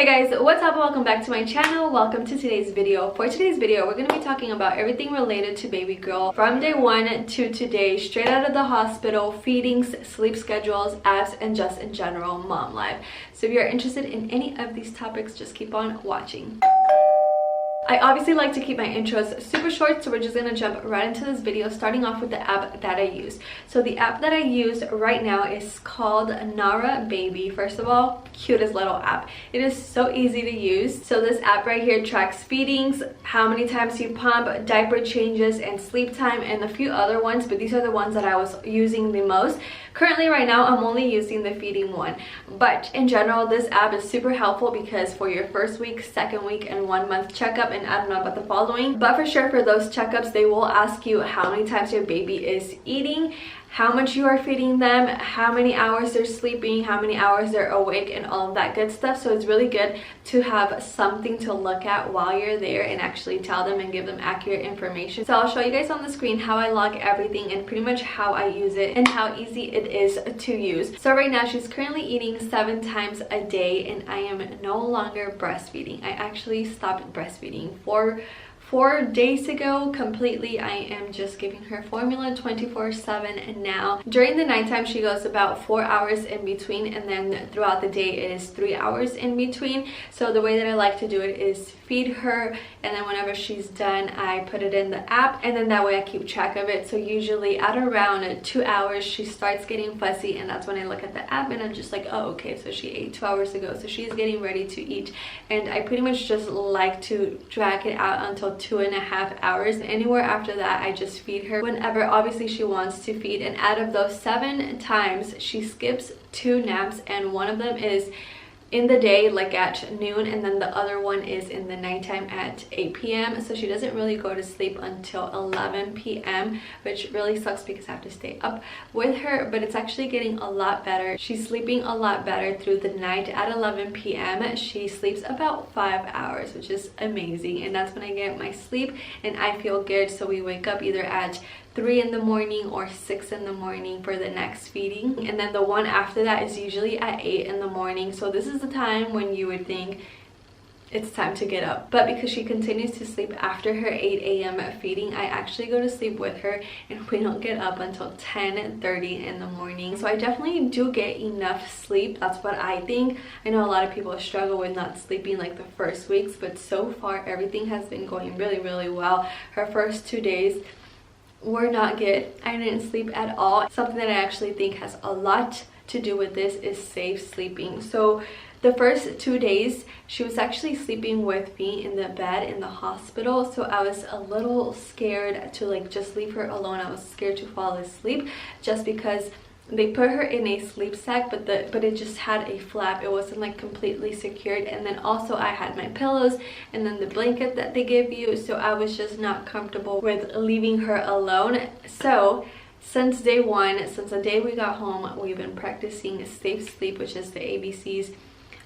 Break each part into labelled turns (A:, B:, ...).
A: Hey guys, what's up? Welcome back to my channel. Welcome to today's video. For today's video, we're going to be talking about everything related to baby girl from day one to today, straight out of the hospital, feedings, sleep schedules, abs, and just in general mom life. So if you're interested in any of these topics, just keep on watching. I obviously like to keep my intros super short, so we're just gonna jump right into this video, starting off with the app that I use. So the app that I use right now is called Nara Baby. First of all, cutest little app. It is so easy to use. So this app right here tracks feedings, how many times you pump, diaper changes, and sleep time, and a few other ones, but these are the ones that I was using the most. Currently right now I'm only using the feeding one, but in general this app is super helpful because for your first week, second week, and 1 month checkup, and I don't know about the following, but for sure for those checkups they will ask you how many times your baby is eating, how much you are feeding them, how many hours they're sleeping, how many hours they're awake, and all of that good stuff. So it's really good to have something to look at while you're there and actually tell them and give them accurate information. So I'll show you guys on the screen how I log everything and pretty much how I use it and how easy it is to use. So right now she's currently eating 7 times a day and I am no longer breastfeeding. I actually stopped breastfeeding for 4 days ago completely. I am just giving her formula 24/7, and now during the nighttime she goes about 4 hours in between, and then throughout the day it is 3 hours in between. So the way that I like to do it is feed her, and then whenever she's done I put it in the app, and then that way I keep track of it. So usually at around 2 hours she starts getting fussy, and that's when I look at the app and I'm just like, oh okay, so she ate 2 hours ago, so she's getting ready to eat. And I pretty much just like to drag it out until 2.5 hours. Anywhere after that I just feed her whenever obviously she wants to feed. And out of those 7 times she skips 2 naps, and one of them is in the day like at noon, and then the other one is in the nighttime at 8 p.m. so she doesn't really go to sleep until 11 p.m. which really sucks because I have to stay up with her, but it's actually getting a lot better. She's sleeping a lot better through the night. At 11 p.m. she sleeps about 5 hours, which is amazing, and that's when I get my sleep and I feel good. So we wake up either at 3 in the morning or 6 in the morning for the next feeding, and then the one after that is usually at 8 in the morning. So this is the time when you would think it's time to get up, but because she continues to sleep after her 8 a.m. feeding, I actually go to sleep with her and we don't get up until 10:30 in the morning. So I definitely do get enough sleep. That's what I think. I know a lot of people struggle with not sleeping like the first weeks, but so far everything has been going really well. Her first 2 days were not good. I didn't sleep at all. Something that I actually think has a lot to do with this is safe sleeping. So the first 2 days she was actually sleeping with me in the bed in the hospital, so I was a little scared to like just leave her alone. I was scared to fall asleep just because they put her in a sleep sack, but it just had a flap. It wasn't like completely secured, and then also I had my pillows and then the blanket that they give you, so I was just not comfortable with leaving her alone. So since day one, since the day we got home, we've been practicing safe sleep, which is the ABCs,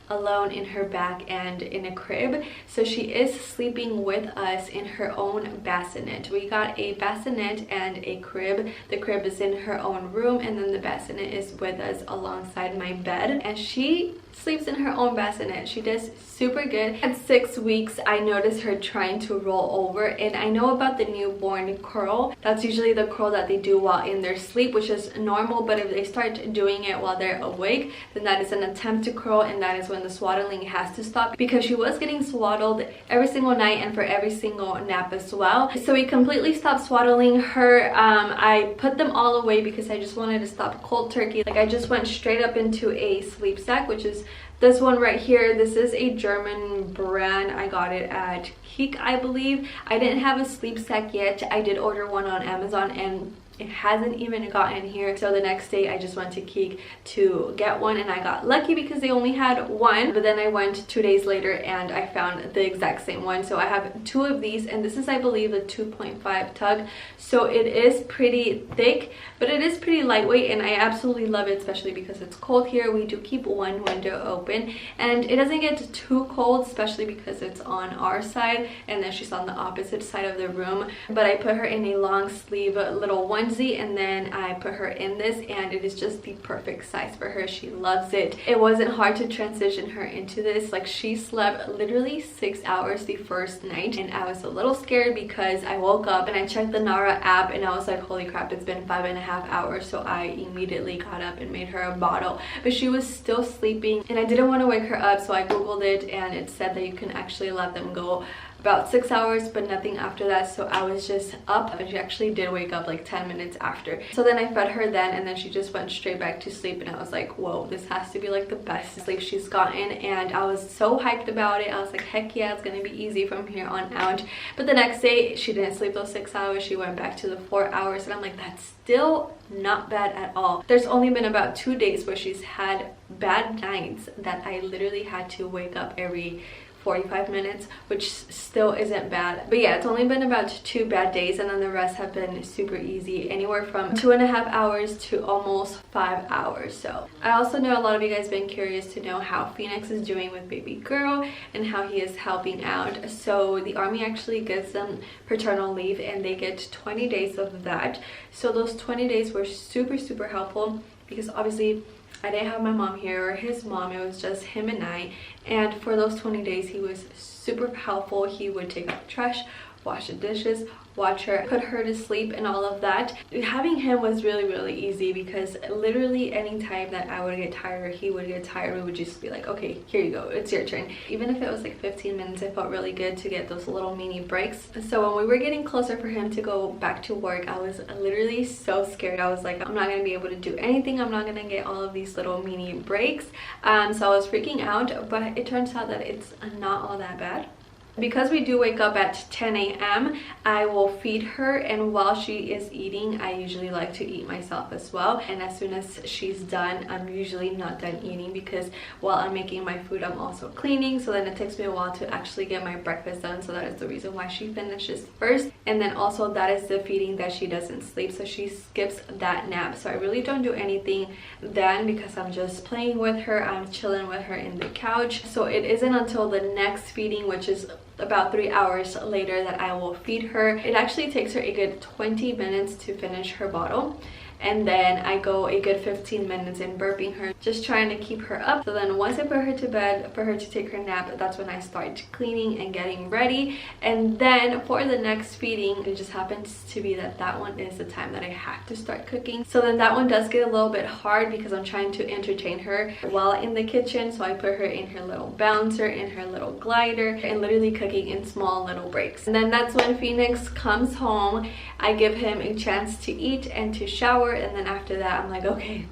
A: alone in her bag and in a crib. So she is sleeping with us in her own bassinet. We got a bassinet and a crib. The crib is in her own room, and then the bassinet is with us alongside my bed, and she sleeps in her own bassinet. She does super good. At 6 weeks I noticed her trying to roll over, and I know about the newborn curl. That's usually the curl that they do while in their sleep, which is normal, but if they start doing it while they're awake, then that is an attempt to curl, and that is when the swaddling has to stop, because she was getting swaddled every single night and for every single nap as well. So we completely stopped swaddling her. I put them all away because I just wanted to stop cold turkey. Like I just went straight up into a sleep sack, which is this one right here. This is a German brand. I got it at Kik, I believe. I didn't have a sleep sack yet. I did order one on Amazon and it hasn't even gotten here. So the next day I just went to Kik to get one, and I got lucky because they only had one, but then I went 2 days later and I found the exact same one. So I have 2 of these, and this is I believe the 2.5 tug, so it is pretty thick, but it is pretty lightweight, and I absolutely love it, especially because it's cold here. We do keep one window open and it doesn't get too cold, especially because it's on our side and then she's on the opposite side of the room. But I put her in a long sleeve little one onesie, and then I put her in this, and it is just the perfect size for her. She loves it. It wasn't hard to transition her into this. Like, she slept literally 6 hours the first night, and I was a little scared because I woke up and I checked the Nara app and I was like, holy crap, it's been 5.5 hours. So I immediately got up and made her a bottle, but she was still sleeping and I didn't want to wake her up, so I googled it and it said that you can actually let them go about 6 hours, but nothing after that. So I was just up, and she actually did wake up like 10 minutes after. So then I fed her then, and then she just went straight back to sleep, and I was like, whoa, this has to be like the best sleep she's gotten. And I was so hyped about it. I was like, heck yeah, it's gonna be easy from here on out. But the next day she didn't sleep those 6 hours. She went back to the 4 hours, and I'm like, that's still not bad at all. There's only been about 2 days where she's had bad nights that I literally had to wake up every 45 minutes, which still isn't bad. But yeah, it's only been about 2 bad days, and then the rest have been super easy, anywhere from 2.5 hours to almost 5 hours. So I also know a lot of you guys been curious to know how Phoenix is doing with baby girl and how he is helping out. So the army actually gives them paternal leave, and they get 20 days of that. So those 20 days were super helpful, because obviously I didn't have my mom here or his mom. It was just him and I. And for those 20 days, he was super helpful. He would take out the trash, wash the dishes, watch her, put her to sleep, and all of that. Having him was really easy, because literally any time that I would get tired or he would get tired, we would just be like, okay, here you go, it's your turn. Even if it was like 15 minutes, it felt really good to get those little mini breaks. So when we were getting closer for him to go back to work, I was literally so scared. I was like, I'm not gonna be able to do anything. I'm not gonna get all of these little mini breaks. So I was freaking out, but it turns out that it's not all that bad. Because we do wake up at 10 a.m, I will feed her, and while she is eating, I usually like to eat myself as well. And as soon as she's done, I'm usually not done eating, because while I'm making my food, I'm also cleaning, so then it takes me a while to actually get my breakfast done. So that is the reason why she finishes first. And then also that is the feeding that she doesn't sleep, so she skips that nap. So I really don't do anything then, because I'm just playing with her, I'm chilling with her in the couch. So it isn't until the next feeding, which is about 3 hours later, that I will feed her. It actually takes her a good 20 minutes to finish her bottle, and then I go a good 15 minutes in burping her, just trying to keep her up. So then once I put her to bed for her to take her nap, that's when I start cleaning and getting ready. And then for the next feeding, it just happens to be that that one is the time that I have to start cooking. So then that one does get a little bit hard, because I'm trying to entertain her while in the kitchen. So I put her in her little bouncer, in her little glider, and literally cooking in small little breaks. And then that's when Phoenix comes home. I give him a chance to eat and to shower, and then after that I'm like, okay,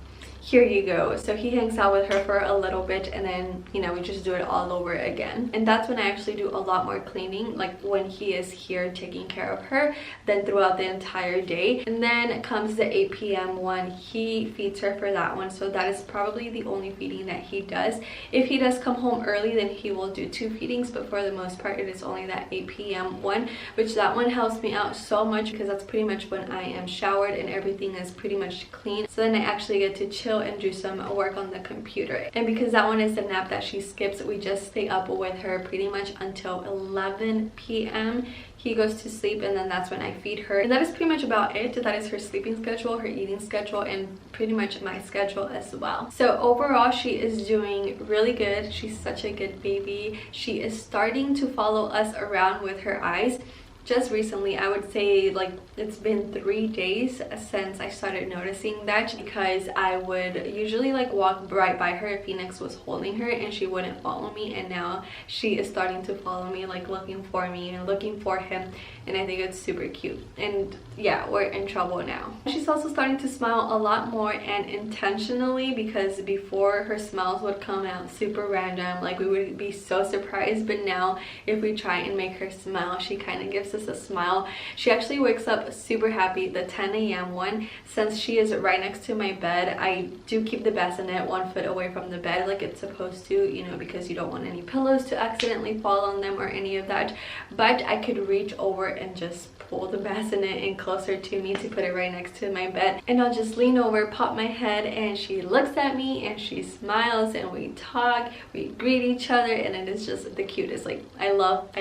A: here you go. So he hangs out with her for a little bit, and then, you know, we just do it all over again. And that's when I actually do a lot more cleaning, like when he is here taking care of her, than throughout the entire day. And then comes the 8 p.m. one. He feeds her for that one, so that is probably the only feeding that he does. If he does come home early, then he will do 2 feedings, but for the most part it is only that 8 p.m. one, which that one helps me out so much, because that's pretty much when I am showered and everything is pretty much clean. So then I actually get to chill and do some work on the computer. And because that one is the nap that she skips, we just stay up with her pretty much until 11 p.m. He goes to sleep, and then that's when I feed her. And that is pretty much about it. That is her sleeping schedule, her eating schedule, and pretty much my schedule as well. So overall, she is doing really good. She's such a good baby. She is starting to follow us around with her eyes. Just recently, I would say like it's been 3 days since I started noticing that, because I would usually like walk right by her if Phoenix was holding her and she wouldn't follow me, and now she is starting to follow me, like looking for me and looking for him, and I think it's super cute. And yeah, we're in trouble now. She's also starting to smile a lot more, and intentionally, because before her smiles would come out super random, like we would be so surprised, but now if we try and make her smile, she kind of gives us a smile. She actually wakes up super happy. The 10 a.m. one, since she is right next to my bed, I do keep the bassinet 1 foot away from the bed like it's supposed to, you know, because you don't want any pillows to accidentally fall on them or any of that. But I could reach over and just pull the bassinet in closer to me to put it right next to my bed, and I'll just lean over, pop my head, and she looks at me and she smiles, and we talk, we greet each other, and it is just the cutest. Like I love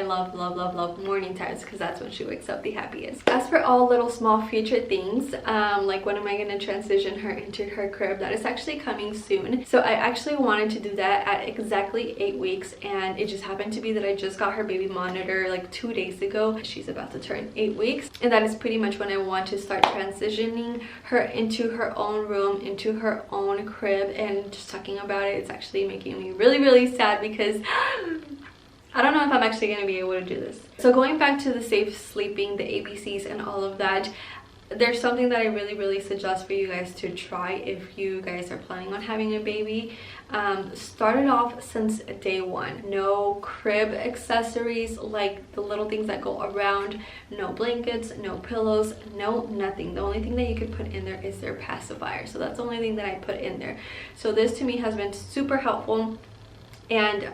A: morning times, because that's when she wakes up the happiest. As for all little small future things, like when am I going to transition her into her crib, that is actually coming soon. So I actually wanted to do that at exactly 8 weeks, and it just happened to be that I just got her baby monitor like 2 days ago. She's about to turn 8 weeks, and that is pretty much when I want to start transitioning her into her own room, into her own crib. And just talking about it, it's actually making me really sad because I don't know if I'm actually going to be able to do this. So going back to the safe sleeping, the ABCs and all of that, there's something that I really suggest for you guys to try if you guys are planning on having a baby. Start it off since day one. No crib accessories, like the little things that go around. No blankets, no pillows, no nothing. The only thing that you could put in there is their pacifier. So that's the only thing that I put in there. So this to me has been super helpful, and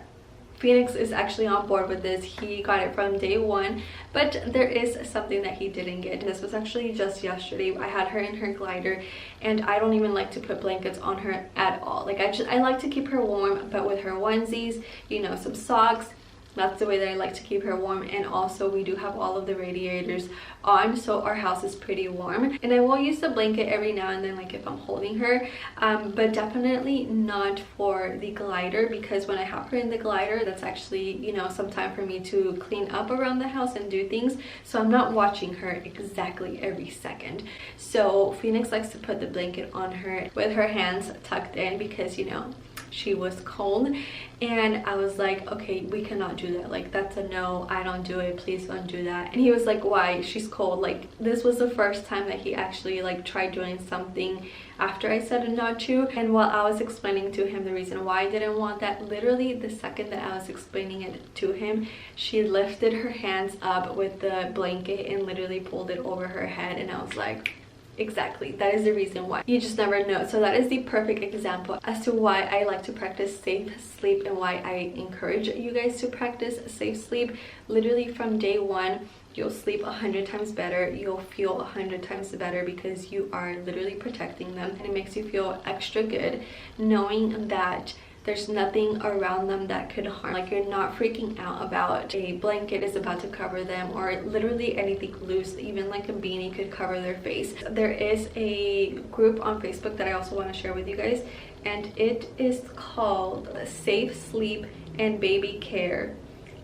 A: Phoenix is actually on board with this. He got it from day one, but there is something that he didn't get. This was actually just yesterday. I had her in her glider, and I don't even like to put blankets on her at all. Like I like to keep her warm, but with her onesies, you know, some socks, that's the way that I like to keep her warm. And also we do have all of the radiators on, so our house is pretty warm. And I will use the blanket every now and then, like if I'm holding her, but definitely not for the glider, because when I have her in the glider, that's actually, you know, some time for me to clean up around the house and do things, so I'm not watching her exactly every second. So Phoenix likes to put the blanket on her with her hands tucked in, because, you know, she was cold, and I was like, okay, we cannot do that. Like, that's a no. I don't do it. Please don't do that. And he was like, why? She's cold. Like, this was the first time that he actually like tried doing something after I said not to. And while I was explaining to him the reason why I didn't want that, literally the second that I was explaining it to him, she lifted her hands up with the blanket and literally pulled it over her head. And I was like, exactly, that is the reason why. You just never know. So that is the perfect example as to why I like to practice safe sleep and why I encourage you guys to practice safe sleep. Literally from day one, you'll sleep 100 times better. You'll feel 100 times better, because you are literally protecting them, and it makes you feel extra good knowing that there's nothing around them that could harm. Like, you're not freaking out about a blanket is about to cover them, or literally anything loose. Even like a beanie could cover their face. There is a group on Facebook that I also want to share with you guys, and it is called Safe Sleep and Baby Care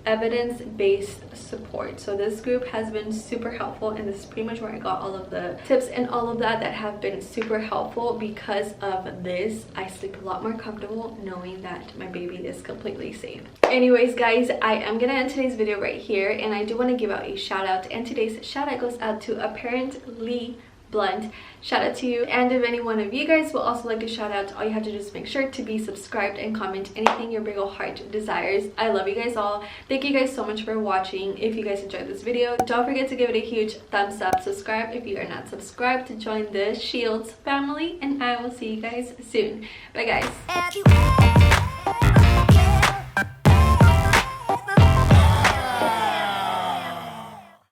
A: Evidence-Based Support. So this group has been super helpful, and this is pretty much where I got all of the tips and all of that have been super helpful. Because of this, I sleep a lot more comfortable knowing that my baby is completely safe. Anyways guys, I am gonna end today's video right here, and I do want to give out a shout out, and today's shout out goes out to Apparently Blunt. Shout out to you. And if any one of you guys will also like a shout out, all you have to do is make sure to be subscribed and comment anything your big ol' heart desires. I love you guys all. Thank you guys so much for watching. If you guys enjoyed this video, don't forget to give it a huge thumbs up. Subscribe if you are not subscribed to join the Shields family, and I will see you guys soon. Bye guys.